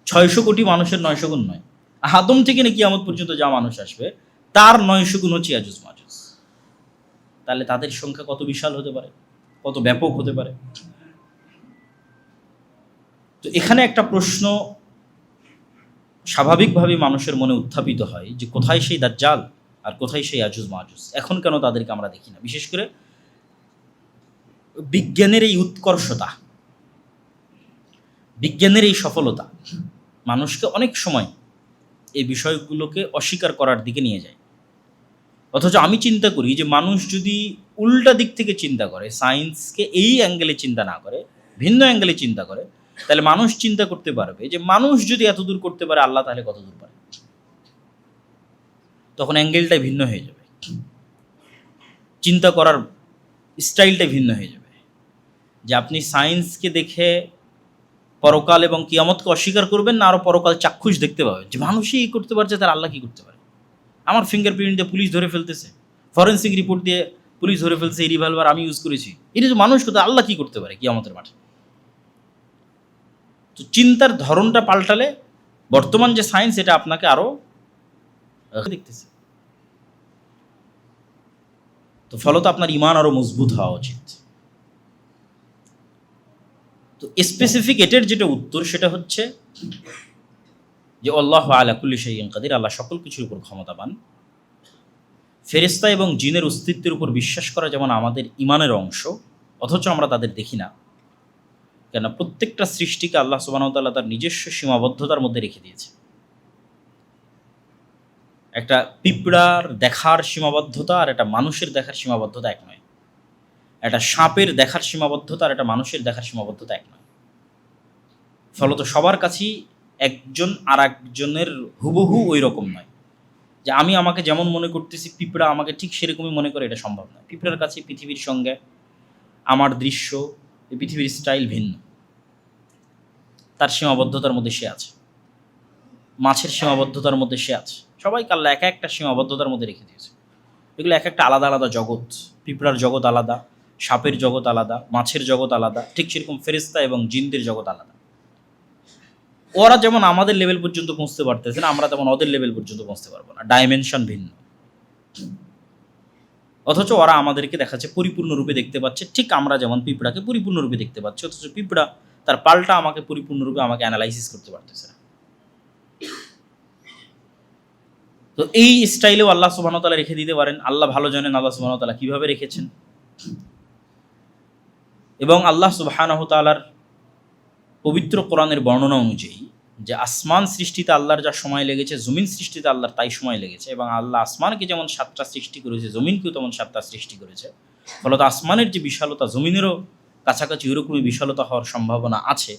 600 কোটি মানুষের 900 গুণ নয়, আদম থেকে না কিয়ামত পর্যন্ত যা মানুষ আসবে তার 900 গুণ হচ্ছে ইয়াজুজ মাজুজ। তাহলে তাদের সংখ্যা কত বিশাল হতে পারে, কত ব্যাপক হতে পারে। তো এখানে একটা প্রশ্ন স্বাভাবিকভাবে মানুষের মনে উত্থাপিত হয় যে কোথায় সেই দাজ্জাল আর কোথায় সেই ইয়াজুজ মাজুজ, এখন কেন তাদেরকে আমরা দেখি না? বিশেষ করে বিজ্ঞানের এই উৎকর্ষতা, বিজ্ঞানের এই সফলতা মানুষকে অনেক সময় এই বিষয়গুলোকে অস্বীকার করার দিকে নিয়ে যায়। অথচ আমি চিন্তা করি যে মানুষ যদি উল্টা দিক থেকে চিন্তা করে, সায়েন্সকে এই অ্যাঙ্গেলে চিন্তা না করে, ভিন্ন অ্যাঙ্গেলে চিন্তা করে, তাহলে মানুষ চিন্তা করতে পারবে যে মানুষ যদি এত দূর করতে পারে, আল্লাহ তাহলে কত দূর পারে। তখন অ্যাঙ্গেলটাই ভিন্ন হয়ে যাবে, চিন্তা করার স্টাইলটাই ভিন্ন হয়ে যাবে। যে আপনি সায়েন্সকে দেখে পরকাল এবং কিয়ামতকে অস্বীকার করবেন না, আরও পরকাল চাক্ষুষ দেখতে পাবেন যে মানুষই এই করতে পারছে, তার আল্লাহ কী করতে পারে। আমার ফিঙ্গারপ্রিন্ট দিয়ে পুলিশ ধরে ফেলতেছে, ফরেন্সিক রিপোর্ট দিয়ে পুলিশ ধরে ফেলছে, এই রিভলভার আমি ইউজ করেছি, এটা তো মানুষ কোথায়, আল্লাহ কী করতে পারে কিয়ামতের মাঠে। তো চিন্তার ধরনটা পাল্টালে বর্তমান যে সায়েন্স এটা আপনাকে আরও দেখতেছে। তো ফলত আপনার ঈমান আরও মজবুত হওয়া উচিত। তো স্পেসিফিক এটার যেটা উত্তর সেটা হচ্ছে যে আল্লাহু আলা কুল্লি শাইইন কাদির, আল্লাহ সকল কিছুর উপর ক্ষমতাবান। ফেরেশতা এবং জিনের অস্তিত্বের উপর বিশ্বাস করা যেমন আমাদের ঈমানের অংশ, অথচ আমরা তাদের দেখি না, কেন প্রত্যেকটা সৃষ্টিকে আল্লাহ সুবহানাহু ওয়া তাআলা তার নিজস্ব সীমাবদ্ধতার মধ্যে রেখে দিয়েছে। একটা পিঁপড়ার দেখার সীমাবদ্ধতা আর একটা মানুষের দেখার সীমাবদ্ধতা এক নয়, একটা সাপের দেখার সীমাবদ্ধতা আর একটা মানুষের দেখার সীমাবদ্ধতা এক নয়। ফলত সবার কাছেই একজন আর একজনের হুবহু ওই রকম নয়, যে আমি আমাকে যেমন মনে করতেছি পিঁপড়া আমাকে ঠিক সেরকমই মনে করে, এটা সম্ভব নয়। পিঁপড়ার কাছে পৃথিবীর সঙ্গে আমার দৃশ্য, এই পৃথিবীর স্টাইল ভিন্ন, তার সীমাবদ্ধতার মধ্যে সে আছে, মাছের সীমাবদ্ধতার মধ্যে সে আছে। সবাইকে আল্লাহ এক একটা সীমাবদ্ধতার মধ্যে রেখে দিয়েছে। এগুলো এক একটা আলাদা আলাদা জগৎ, পিঁপড়ার জগৎ আলাদা, সাপের জগৎ আলাদা, মাছের জগৎ আলাদা, ঠিক সেরকম ফেরেশতা এবং জিনদের জগৎ আলাদা। ওরা যেমন আমাদের লেভেল পর্যন্ত পৌঁছতে পারতেছে না, আমরা তেমন ওদের লেভেল পর্যন্ত পৌঁছতে পারবো না, ডাইমেনশন ভিন্ন। অথচ ওরা আমাদেরকে দেখাচ্ছে পরিপূর্ণরূপে দেখতে পাচ্ছে, ঠিক আমরা যেমন পিঁপড়াকে পরিপূর্ণরূপে দেখতে পাচ্ছি, অথচ পিঁপড়া তার পাল্টা আমাকে পরিপূর্ণরূপে আমাকে অ্যানালাইসিস করতে পারতেছে না। তো এই স্টাইলেও আল্লাহ সুবহানাহু ওয়া তাআলা রেখে দিতে পারেন। আল্লাহ ভালো জানেন আল্লাহ সুবহানাহু ওয়া তাআলা কীভাবে রেখেছেন। এবং আল্লাহ সুবহানাহু ওয়া তাআলার পবিত্র কোরআনের বর্ণনা অনুযায়ী যে আসমান সৃষ্টিতে আল্লাহর যা সময় লেগেছে, জমিন সৃষ্টিতে আল্লাহর তাই সময় লেগেছে। এবং আল্লাহ আসমানকে যেমন 7টা সৃষ্টি করেছে, জমিনকেও তেমন 7টা সৃষ্টি করেছে। ফলত আসমানের যে বিশালতা, জমিনেরও কাছাকাছি ওইরকমই বিশালতা হওয়ার সম্ভাবনা আছে।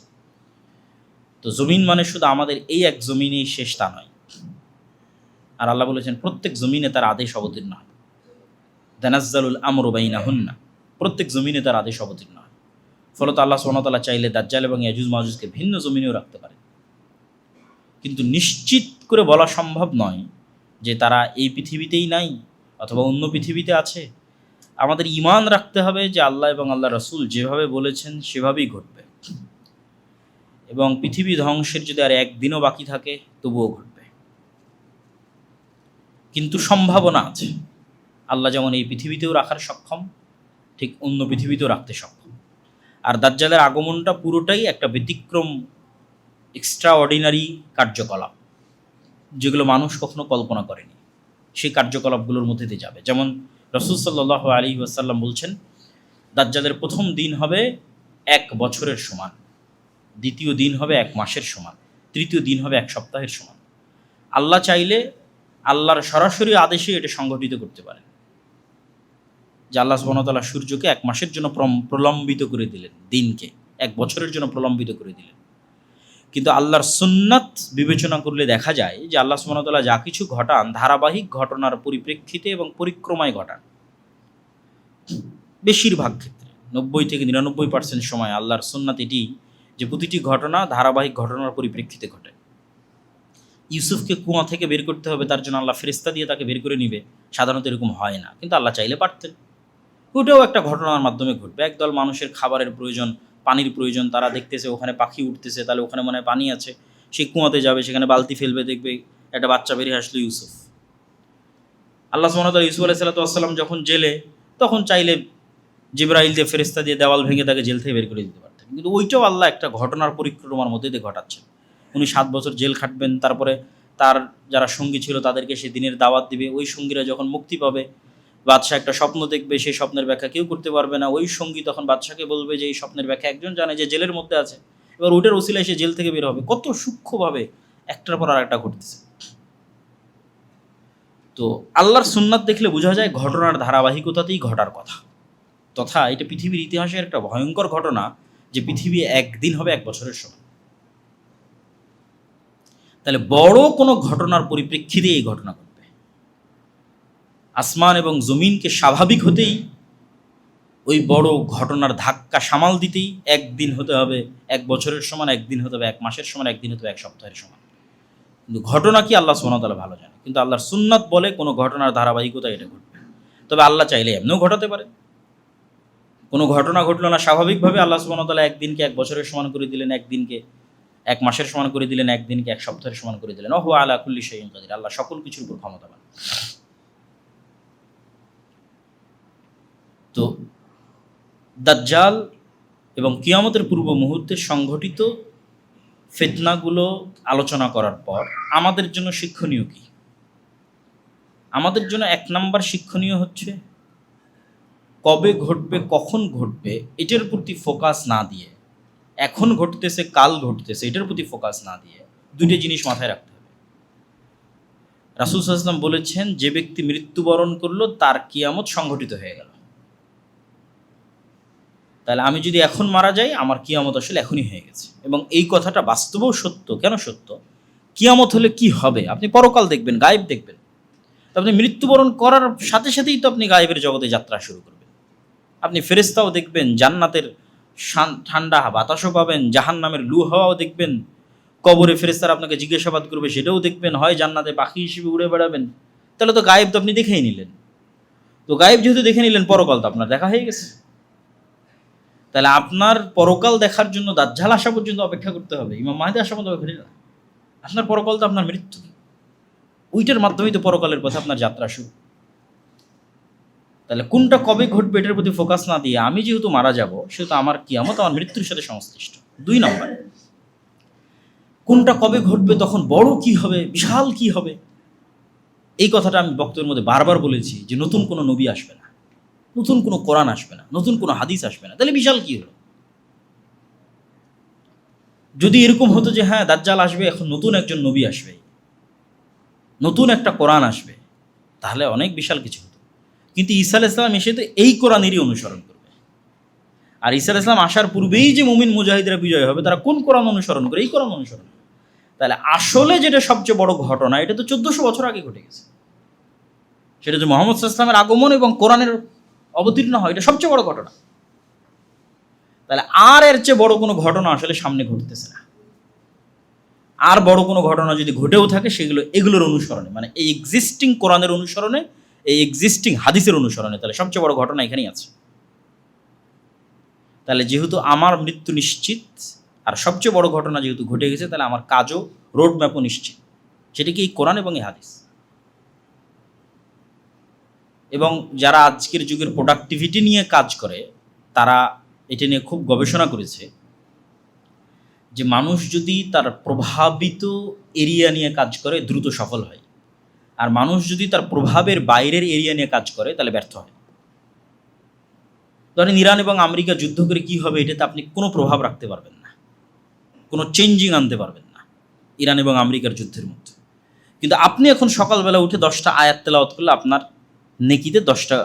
তো জমিন মানে শুধু আমাদের এই এক জমিনেই শেষ তা নয়। আর আল্লাহ বলেছেন প্রত্যেক জমিনে তার আদেশ অবতীর্ণ হয়, তানাজ্জালুল আমরু বাইনাহুন্না, প্রত্যেক জমিনে তার আদেশ অবতীর্ণ হয়। ফলত আল্লাহ সুবহানাহু ওয়া তাআলা চাইলে দাজ্জাল এবং ইয়াজুজ মাজুজকে ভিন্ন জমিনেও রাখতে পারে, কিন্তু নিশ্চিত করে বলা সম্ভব নয় যে তারা এই পৃথিবীতেই নাই অথবা অন্য পৃথিবীতে আছে। আমাদের ঈমান রাখতে হবে যে আল্লাহ এবং আল্লাহ রাসূল যেভাবে বলেছেন সেভাবেই ঘটবে, এবং পৃথিবী ধ্বংসের যদি আর একদিনও বাকি থাকে তবুও ঘটবে। কিন্তু সম্ভাবনা আছে, আল্লাহ যেমন এই পৃথিবীতেও রাখার সক্ষম, ঠিক অন্য পৃথিবীতেও রাখতে সক্ষম। আর দাজ্জালের আগমনটা পুরোটাই একটা ব্যতিক্রম, এক্সট্রা অর্ডিনারি কার্যকলাপ, যেগুলো মানুষ কখনো কল্পনা করেনি। সেই কার্যকলাপগুলোর মধ্যে দিয়ে যাবে। যেমন রাসূল সাল্লাল্লাহু আলাইহি ওয়াসাল্লাম বলছেন, দাজ্জালের প্রথম দিন হবে 1 বছরের সমান, দ্বিতীয় দিন হবে 1 মাসের সমান, তৃতীয় দিন হবে 1 সপ্তাহের সমান। আল্লাহ চাইলে আল্লাহর সরাসরি আদেশে এটা সংগঠিত করতে পারেন। যে আল্লাহ সুবহানাহু ওয়া তাআলা সূর্যকে 1 মাসের জন্য প্রলম্বিত করে দিলেন, দিনকে 1 বছরের জন্য প্রলম্বিত করে দিলেন। কিন্তু আল্লাহর সুন্নাত বিবেচনা করলে দেখা যায় যে আল্লাহ সুবহানাহু ওয়া তাআলা যা কিছু ঘটান ধারাবাহিক ঘটনার পরিপ্রেক্ষিতে এবং পরিক্রমায় ঘটান। বেশিরভাগ ক্ষেত্রে 90 থেকে 99% সময় আল্লাহর সুন্নাত এটি যে প্রতিটি ঘটনা ধারাবাহিক ঘটনার পরিপ্রেক্ষিতে ঘটে। ইউসুফকে কুয়া থেকে বের করতে হবে, তার জন্য আল্লাহ ফেরেশতা দিয়ে তাকে বের করে নিবে, সাধারণত এরকম হয় না, কিন্তু আল্লাহ চাইলে পারতেন। ওটাও একটা ঘটনার মাধ্যমে ঘটবে। একদল মানুষের খাবারের প্রয়োজন, পানির প্রয়োজন, তারা দেখতেছে ওখানে পাখি উঠতেছে, তাহলে ওখানে মনে হয় পানি আছে, সে কুয়াতে যাবে, সেখানে বালতি ফেলবে, দেখবে একটা বাচ্চা বেরিয়ে আসলো ইউসুফ। আল্লাহ সুবহানাহু ওয়া তাআলা ইউসুফ আলাইহিস সালাম যখন জেলে, তখন চাইলে জিবরাইল দিয়ে ফেরেশতা দিয়ে দেওয়াল ভেঙে তাকে জেল থেকে বের করে দিতে পারতেন, কিন্তু ওইটাও আল্লাহ একটা ঘটনার পরিক্রমার মধ্যে দিয়ে ঘটাচ্ছেন। উনি 7 বছর জেল খাটবেন, তারপরে তার যারা সঙ্গী ছিল তাদেরকে সে দিনের দাওয়াত দিবে। ওই সঙ্গীরা যখন মুক্তি পাবে, বাদশাহ একটা স্বপ্ন দেখবে, সেই স্বপ্নের ব্যাখ্যা কেউ করতে পারবে না। ওই সঙ্গী তখন বাদশাকে বলবে যে এই স্বপ্নের ব্যাখ্যা একজন জানে, যে জেলের মধ্যে আছে। এবার ওটার ওসিলায় সে জেল থেকে বের হবে। কত সূক্ষ্মভাবে একটার পর আর একটা ঘটতেছে। তো আল্লাহর সুন্নাত দেখলে বোঝা যায় ঘটনার ধারাবাহিকতাতেই ঘটার কথা। তথা এটা পৃথিবীর ইতিহাসের একটা ভয়ঙ্কর ঘটনা যে পৃথিবী একদিন হবে 1 বছরের সমান। তাহলে বড় কোনো ঘটনার পরিপ্রেক্ষিতে এই ঘটনা ঘটবে। আসমান এবং জমিনকে স্বাভাবিক হতেই ওই বড় ঘটনার ধাক্কা সামাল দিতেই একদিন হতে হবে 1 বছরের সমান, একদিন হতে হবে 1 মাসের সমান, একদিন হতে হবে 1 সপ্তাহের সমান। কিন্তু ঘটনা কি আল্লাহ সুবহানাহু ওয়া তাআলা ভালো জানে। কিন্তু আল্লাহর সুন্নাত বলে কোনো ঘটনার ধারাবাহিকতা এটা ঘটবে। তবে আল্লাহ চাইলে এমনিও ঘটাতে পারে। কোনো ঘটনা ঘটলো না, স্বাভাবিকভাবে আল্লাহ সুবহানাহু ওয়া তাআলা একদিনকে 1 বছরের সমান করে দিলেন, একদিনকে 1 মাসের সমান করে দিলেন, একদিনকে 1 সপ্তাহের সমান করে দিলেন। ওয়া হুয়া আলা কুল্লি শাইইন কাদির। আল্লাহ সকল কিছুর উপর ক্ষমতাবান। তো দাজ্জাল এবং কিয়ামতের পূর্ব মুহূর্তে সংঘটিত ফিতনাগুলো আলোচনা করার পর আমাদের জন্য শিক্ষণীয় কি? আমাদের জন্য 1 নাম্বার শিক্ষণীয় হচ্ছে কবে ঘটবে, কখন ঘটবে এটার প্রতি ফোকাস না দিয়ে, এখন ঘটতেছে কাল ঘটতেছে এটার প্রতি ফোকাস না দিয়ে 2টি জিনিস মাথায় রাখতে হবে। রাসূল সাল্লাল্লাহু আলাইহি ওয়াসাল্লাম বলেছেন, যে ব্যক্তি মৃত্যুবরণ করলো তার কিয়ামত সংঘটিত হয়ে গেল। তাহলে আমি যদি এখন মারা যাই, আমার কিয়ামত আসলে এখনই হয়ে গেছে। এবং এই কথাটা বাস্তবেও সত্য। কেন সত্য? কিয়ামত হলে কি হবে? আপনি পরকাল দেখবেন, গায়েব দেখবেন। তো আপনি মৃত্যুবরণ করার সাথে সাথেই তো আপনি গায়েবের জগতে যাত্রা শুরু করবেন। আপনি ফেরেশতাও দেখবেন, জান্নাতের ঠান্ডা বাতাসও পাবেন, জাহান্নামের লু হাওয়াও দেখবেন। কবরে ফেরেশতারা আপনাকে জিজ্ঞাসাবাদ করবে, সেটাও দেখবেন। হয় জান্নাতে পাখি হিসেবে উড়ে বেড়াবেন। তাহলে তো গায়েব তো আপনি দেখেই নিলেন। তো গায়েব যেহেতু দেখে নিলেন, পরকাল তো আপনার দেখা হয়ে গেছে। তাহলে আপনার পরকাল দেখার জন্য দাজ্জাল আসা পর্যন্ত অপেক্ষা করতে হবে, ইমাম মাহদী আসা পর্যন্ত অপেক্ষা না। আপনার পরকাল তো আপনার মৃত্যু, ওইটার মাধ্যমেই তো পরকালের পথে আপনার যাত্রা শুরু। তাহলে কোনটা কবে ঘটবে এটার প্রতি ফোকাস না দিয়ে, আমি যেহেতু মারা যাব সেহেতু আমার কিয়ামত আমার মৃত্যুর সাথে সংশ্লিষ্ট। 2 নম্বর, কোনটা কবে ঘটবে, তখন বড় কি হবে, বিশাল কি হবে। এই কথাটা আমি বক্তব্যের মধ্যে বারবার বলেছি যে নতুন কোনো নবী আসবে না, নতুন কোনো কোরআন আসবে না, নতুন কোনো হাদিস আসবে না। তাহলে বিশাল কি হলো? যদি এরকম হতো যে হ্যাঁ দাজ্জাল আসবে, এখন নতুন একজন নবী আসবে, নতুন একটা কোরআন আসবে, তাহলে অনেক বিশাল কিছু হতো। কিন্তু ঈসা আলাইহিস সালাম এসে তো এই কোরআনেরই অনুসরণ করবে। আর ঈসা আলাইহিস সালাম আসার পূর্বেই যে মুমিন মুজাহিদরা বিজয় হবে, তারা কোন কোরআন অনুসরণ করে? এই কোরআন অনুসরণ করে। তাহলে আসলে যেটা সবচেয়ে বড় ঘটনা, এটা তো 1400 বছর আগে ঘটে গেছে। সেটা যে মুহাম্মদ সাল্লাল্লাহু আলাইহি ওয়াসাল্লামের আগমন এবং কোরআনের অবতীর্ণ হয়, এটা সবচেয়ে বড় ঘটনা। তাহলে আর এর চেয়ে বড় কোনো ঘটনা আসলে সামনে ঘটতেছে না। আর বড় কোনো ঘটনা যদি ঘটেও থাকে, সেগুলো এগুলোর অনুসরণে, মানে এই এক্সিস্টিং কোরআনের অনুসরণে, এই এক্সিস্টিং হাদিসের অনুসরণে। তাহলে সবচেয়ে বড় ঘটনা এখানেই আছে। তাহলে যেহেতু আমার মৃত্যু নিশ্চিত, আর সবচেয়ে বড় ঘটনা যেহেতু ঘটে গেছে, তাহলে আমার কাজও, রোড ম্যাপও নিশ্চিত। সেটা কি এই কোরআন এবং এই হাদিস। এবং যারা আজকের যুগের প্রোডাক্টিভিটি নিয়ে কাজ করে, তারা এটা নিয়ে খুব গবেষণা করেছে যে মানুষ যদি তার প্রভাবিত এরিয়া নিয়ে কাজ করে দ্রুত সফল হয়, আর মানুষ যদি তার প্রভাবের বাইরের এরিয়া নিয়ে কাজ করে তাহলে ব্যর্থ হয়। ধরেন ইরান এবং আমেরিকা যুদ্ধ করে কি হবে, এটাতে আপনি কোনো প্রভাব রাখতে পারবেন না, কোনো চেঞ্জিং আনতে পারবেন না ইরান এবং আমেরিকার যুদ্ধের মধ্যে। কিন্তু আপনি এখন সকালবেলা উঠে 10টা আয়াত তেলাওয়াত করলে আপনার নেকিতে 10টা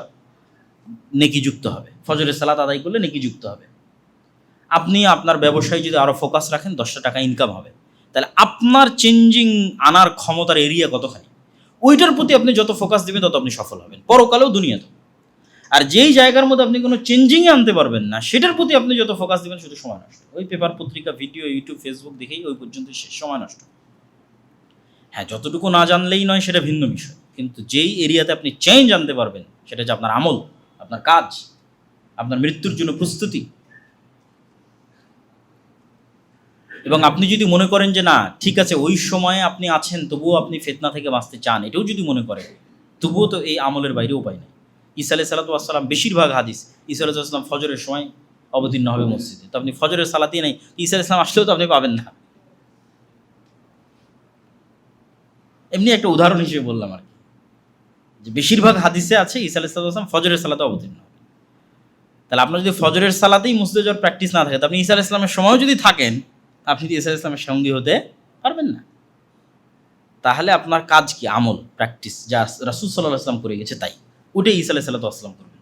নেকি যুক্ত হবে। ফজরের সালাত আদায় করলে নেকি যুক্ত হবে। আপনি আপনার ব্যবসায় যদি আরও ফোকাস রাখেন, 10টা টাকা ইনকাম হবে। তাহলে আপনার চেঞ্জিং আনার ক্ষমতার এরিয়া কতখানি, ওইটার প্রতি আপনি যত ফোকাস দেবেন তত আপনি সফল হবেন, পরকালেও দুনিয়াতেও। আর যেই জায়গার মধ্যে আপনি কোনো চেঞ্জিংয়ে আনতে পারবেন না, সেটার প্রতি আপনি যত ফোকাস দেবেন শুধু সময় নষ্ট। ওই পেপার, পত্রিকা, ভিডিও, ইউটিউব, ফেসবুক দেখেই ওই পর্যন্ত শেষ, সময় নষ্ট। হ্যাঁ, যতটুকু না জানলেই নয়, সেটা ভিন্ন বিষয়। কিন্তু যেই এরিয়াতে আপনি চেঞ্জ আনতে পারবেন, সেটা হচ্ছে আপনার আমল, আপনার কাজ, আপনার মৃত্যুর জন্য প্রস্তুতি। এবং আপনি যদি মনে করেন যে না ঠিক আছে ওই সময়ে আপনি আছেন তবুও আপনি ফিতনা থেকে বাঁচতে চান, এটাও যদি মনে করেন, তবুও তো এই আমলের বাইরে উপায় নেই। ঈসা আলাইহিস সালাম বেশিরভাগ হাদিস ঈসা আলাইহিস সালাম ফজরের সময় অবতীর্ণ হবে মসজিদে, তো আপনি ফজরের সালাতেই নেই, ঈসা আলাইহিস সালাম আসলেও তো আপনি পাবেন না। এমনি একটা উদাহরণ হিসেবে বললাম আর কি, যে বেশিরভাগ হাদিসে আছে ঈসা আলাইহিস সালাম ফজরের সালাতে অবতীর্ণ। তাহলে আপনার যদি ফজরের সালাতেই মসজিদে যাওয়ার প্র্যাকটিস না থাকে, তো আপনি ঈসা আলাইহিস সালামের সময়ও যদি থাকেন, আপনি তো ঈসা আলাইহিস সালামের সঙ্গী হতে পারবেন না। তাহলে আপনার কাজ কি? আমল, প্র্যাকটিস, যা রাসূল সাল্লাল্লাহু আলাইহি ওয়াসাল্লাম করে গেছে তাই, ওটাই ঈসা আলাইহিস সালাম করবেন।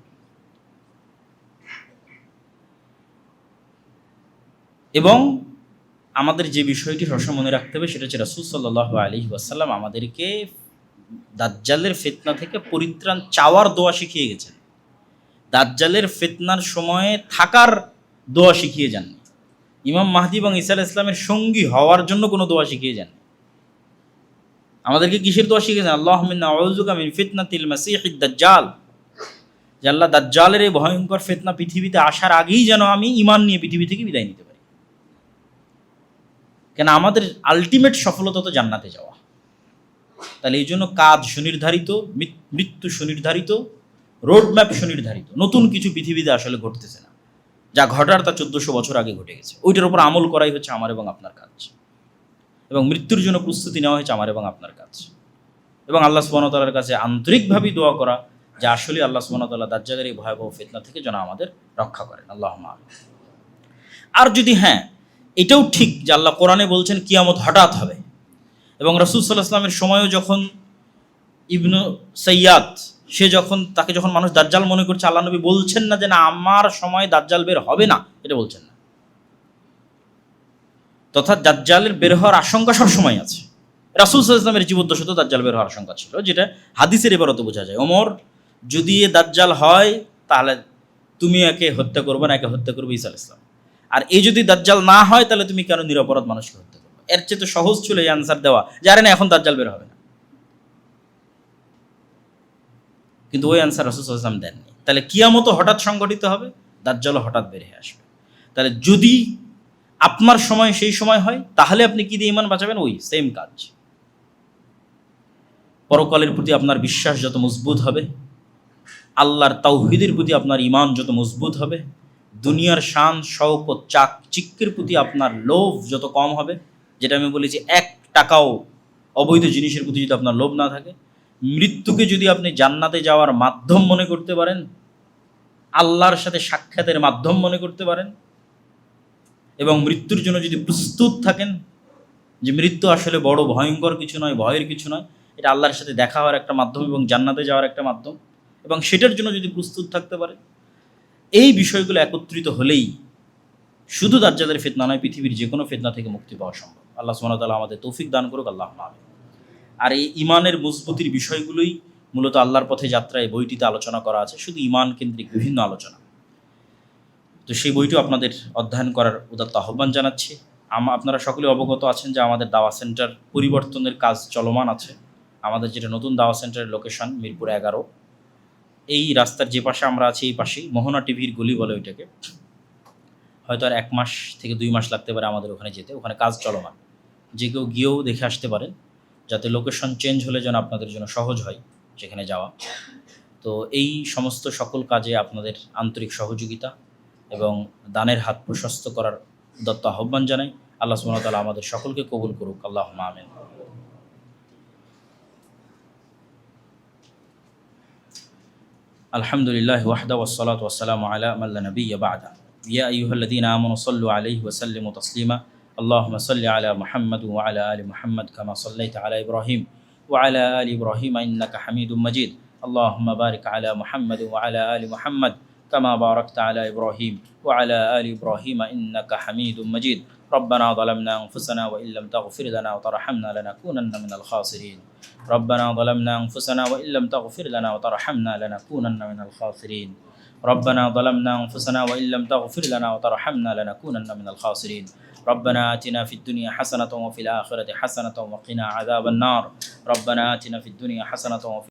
এবং আমাদের যে বিষয়টি সবসময় মনে রাখতে হবে সেটা হচ্ছে রাসূল সাল্লাল্লাহু আলাইহি ওয়াসাল্লাম আমাদেরকে দাজ্জালের ফিতনা থেকে পরিত্রাণ চাওয়ার দোয়া শিখিয়ে গেছেন, দাজ্জালের ফিতনার সময়ে থাকার দোয়া শিখিয়ে যাননি। ইমাম মাহদী এবং ঈসা আলাইহিস সালামের সঙ্গী হওয়ার জন্য কোনো দোয়া শিখিয়ে যাননি। আমাদেরকে কিসের দোয়া শিখিয়েছেন? আল্লাহুম্মা ইন্না আউযুকা মিন ফিতনাতিল মাসীহিদ দাজ্জাল, যে আল্লাহ দাজ্জালের এই ভয়ঙ্কর ফিতনা পৃথিবীতে আসার আগেই যেন আমি ঈমান নিয়ে পৃথিবী থেকে বিদায় নিতে পারি। কেন আমাদের আলটিমেট সফলতা তো জান্নাতে যাওয়া। তাহলে এই জন্য কাজ সুনির্ধারিত, মৃত্যু সুনির্ধারিত, রোডম্যাপ সুনির্ধারিত। নতুন কিছু পৃথিবীতে আসলে ঘটতেছে না, যা ঘটার তা 1400 বছর আগে ঘটে গেছে। ওইটার উপর আমল করাই হচ্ছে আমার এবং আপনার কাজ, এবং মৃত্যুর জন্য প্রস্তুতি নেওয়া হয়েছে আমার এবং আপনার কাজ, এবং আল্লাহ সুবহানাহু ওয়া তাআলার কাছে আন্তরিকভাবেই দোয়া করা যে আসলে আল্লাহ সুবহানাহু ওয়া তাআলা দাজ্জালের এই ভয়াবহ ফিতনা থেকে যেন আমাদের রক্ষা করেন, আল্লাহুম্মা আমিন। আর যদি এটাও ঠিক যে আল্লাহ কোরআনে বলছেন কিয়ামত হঠাৎ হবে, এবং রাসূল সাল্লাল্লাহু আলাইহি ওয়াসাল্লামের সময়ও যখন ইবনু সাইয়াদ, তাকে যখন মানুষ দাজ্জাল মনে করছে, আল্লাহ নবী বলছেন না যে না আমার সময় দাজ্জাল বের হবে না, এটা বলছেন না। তথা দাজ্জালের বের হওয়ার আশঙ্কা সব সময় আছে। রাসূল সাল্লাল্লাহু আলাইহি ওয়াসাল্লামের জীবদ্দশাতেও দাজ্জাল বের হওয়ার আশঙ্কা ছিল, যেটা হাদিসের ইবারতে বোঝা যায়। ওমর, যদি এ দাজ্জাল হয় তাহলে তুমি একে হত্যা করবে না, একে হত্যা করবে ঈসা আলাইহিস সালাম। আর এই যদি দাজ্জাল না হয় তাহলে তুমি কেন নিরপরাধ মানুষকে হত্যা করবে? এর চেয়ে তো সহজ ছিল এই আনসার দেওয়া যে আরে না এখন দাজ্জাল বের হবে না। কিন্তু ওই আনসার রাসূল সাল্লাল্লাহু আলাইহি ওয়াসাল্লাম দেননি। তাহলে কিয়ামতও হঠাৎ সংঘটিত হবে, দাজ্জালও হঠাৎ বের হয়ে আসবে। তাহলে যদি আপনার সময় সেই সময় হয়, তাহলে আপনি কি দিয়ে ঈমান বাঁচাবেন? ওই সেম কাজ। পরকালের প্রতি আপনার বিশ্বাস যত মজবুত হবে, আল্লাহর তাওহীদের প্রতি আপনার ঈমান যত মজবুত হবে, দুনিয়ার শান শওকত চাকচিক্যের প্রতি আপনার লোভ যত কম হবে, যেটা আমি বলেছি 1 টাকাও অবৈধ জিনিসের প্রতি যদি আপনার লোভ না থাকে, মৃত্যুকে যদি আপনি জান্নাতে যাওয়ার মাধ্যম মনে করতে পারেন, আল্লাহর সাথে সাক্ষাতের মাধ্যম মনে করতে পারেন, এবং মৃত্যুর জন্য যদি প্রস্তুত থাকেন যে মৃত্যু আসলে বড় ভয়ঙ্কর কিছু নয়, ভয়ের কিছু নয়, এটা আল্লাহর সাথে দেখা হওয়ার একটা মাধ্যম এবং জান্নাতে যাওয়ার একটা মাধ্যম, এবং সেটার জন্য যদি প্রস্তুত থাকতে পারে, এই বিষয়গুলো একত্রিত হলেই শুধু দাজ্জালের ফিতনা নয়, পৃথিবীর যে কোনো ফিতনা থেকে মুক্তি পাওয়া সম্ভব। আল্লাহ সুবহানাহু ওয়া তাআলা আমাদের তৌফিক দান করুক, আল্লাহুম্মা আমিন। আর এই ঈমানের মজবুতির বিষয়গুলোই মূলত আল্লাহর পথে যাত্রায় বইটিতে আলোচনা করা আছে, শুধু ঈমান কেন্দ্রিক বিভিন্ন আলোচনা। তো সেই বইটিও আপনাদের অধ্যয়ন করার উদাত্ত আহ্বান জানাচ্ছি। আপনারা সকলে অবগত আছেন যে আমাদের দাওয়া সেন্টার পরিবর্তনের কাজ চলমান আছে। আমাদের যেটা নতুন দাওয়া সেন্টারের লোকেশন মিরপুর 11, এই রাস্তার যে পাশে আমরা আছি এই পাশেই মোহনা টিভির গলি বলে ওইটাকে। হয়তো আর 1 মাস থেকে 2 মাস লাগতে পারে আমাদের ওখানে যেতে, ওখানে কাজ চলমান। যে কেউ গিয়েও দেখে আসতে পারেন, যাতে লোকেশন চেঞ্জ হলে যেন আপনাদের জন্য সহজ হয় সেখানে যাওয়া। তো এই সমস্ত সকল কাজে আপনাদের আন্তরিক সহযোগিতা এবং দানের হাত প্রশস্ত করার উদাত্ত আহ্বান জানাই। আল্লাহ সুবহানাহু ওয়া তাআলা আমাদের সকলকে কবুল করুক, আল্লাহুম্মা আমিন। আলহামদুলিল্লাহ ওয়াহদা ওয়াসসালাতু ওয়াসসালামু আলা মান লা নাবিয়্যা বা'দা। ইয়া আইয়ুহাল্লাযীনা আমানু সাল্লু আলাইহি ওয়া সাল্লিমু তাসলিমা। আল্লাহুম্মা সাল্লি আলা মুহাম্মাদ ওয়া আলা আলি মুহাম্মাদ কামা সাল্লাইতা আলা ইব্রাহিম ওয়া আলা আলি ইব্রাহিম ইন্নাকা হামিদুম মাজিদ। আল্লাহুম্মা বারিক আলা মুহাম্মাদ ওয়া আলা আলি মুহাম্মাদ কামা বারাকতা আলা ইব্রাহিম ওয়া আলা আলি ইব্রাহিম ইন্নাকা হামিদুম মাজিদ। ربنا ظلمنا أنفسنا وإن لم تغفر لنا وترحمنا لنكونن من الخاسرين. ربنا ظلمنا أنفسنا وإن لم تغفر لنا وترحمنا لنكونن من الخاسرين. ربنا ظلمنا أنفسنا وإن لم تغفر لنا وترحمنا لنكونن من الخاسرين. ربنا آتنا في الدنيا حسنة وفي الآخرة حسنة وقنا عذاب النار. ربنا آتنا في الدنيا حسنة وفي